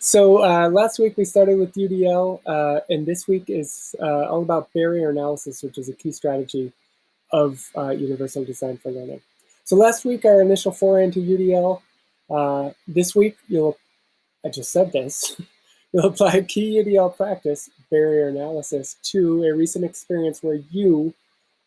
So last week we started with UDL, and this week is all about barrier analysis, which is a key strategy of universal design for learning. So last week, our initial foray into UDL. This week, I just said this, you'll apply a key UDL practice, barrier analysis, to a recent experience where you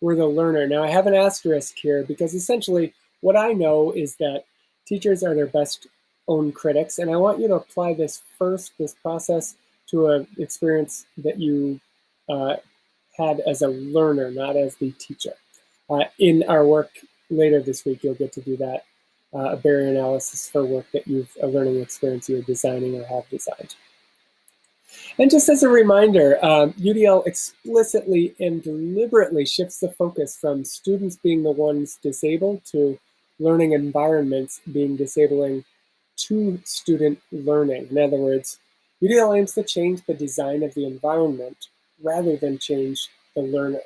were the learner. Now I have an asterisk here because essentially what I know is that teachers are their best own critics, and I want you to apply this process to an experience that you had as a learner, not as the teacher. In our work later this week, you'll get to do that, a barrier analysis for work that a learning experience you're designing or have designed. And just as a reminder, UDL explicitly and deliberately shifts the focus from students being the ones disabled to learning environments being disabling to student learning. In other words, UDL aims to change the design of the environment rather than change the learner.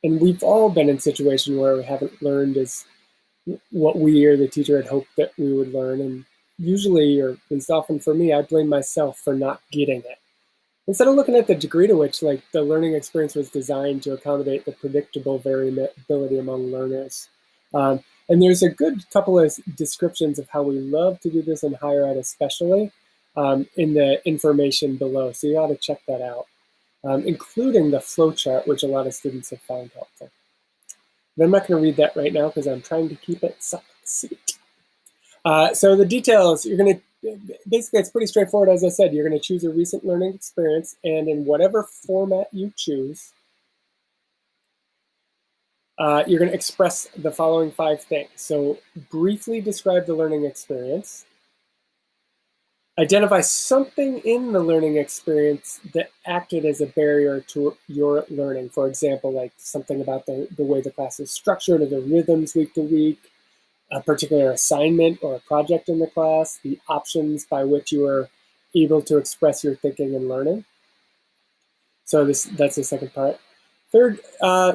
And we've all been in a situation where we haven't learned as what we or the teacher had hoped that we would learn. And usually, or at least often for me, I blame myself for not getting it. Instead of looking at the degree to which the learning experience was designed to accommodate the predictable variability among learners. And there's a good couple of descriptions of how we love to do this in higher ed especially in the information below. So you ought to check that out, including the flowchart, which a lot of students have found helpful. But I'm not going to read that right now because I'm trying to keep it sweet. So the details, basically it's pretty straightforward. As I said, you're going to choose a recent learning experience, and in whatever format you choose, you're going to express the following 5 things. So briefly describe the learning experience. Identify something in the learning experience that acted as a barrier to your learning. For example, like something about the way the class is structured or the rhythms week to week, a particular assignment or a project in the class, the options by which you are able to express your thinking and learning. So that's the second part. Third,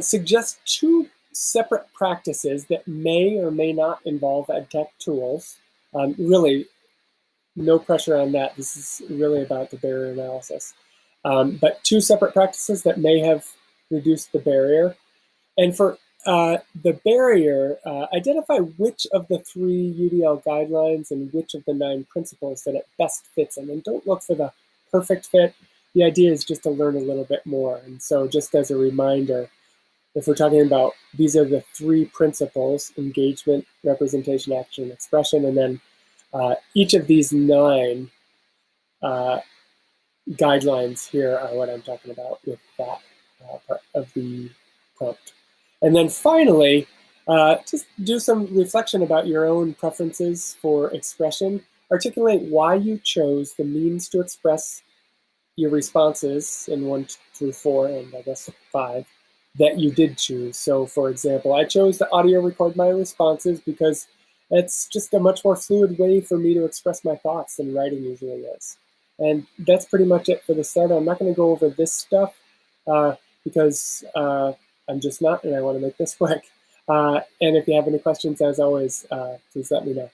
suggest 2 separate practices that may or may not involve EdTech tools. Really, no pressure on that. This is really about the barrier analysis. But 2 separate practices that may have reduced the barrier. And for the barrier, identify which of the 3 UDL guidelines and which of the 9 principles that it best fits in. And don't look for the perfect fit. The idea is just to learn a little bit more. And so just as a reminder, if we're talking about these are the 3 principles: engagement, representation, action, and expression, and then each of these 9 guidelines here are what I'm talking about with that part of the prompt. And then finally, just do some reflection about your own preferences for expression. Articulate why you chose the means to express your responses in 1 through 4, and I guess 5, that you did choose. So for example, I chose to audio record my responses because it's just a much more fluid way for me to express my thoughts than writing usually is. And that's pretty much it for the start. I'm not going to go over this stuff because I'm just not, and I want to make this quick. And if you have any questions, as always, please let me know.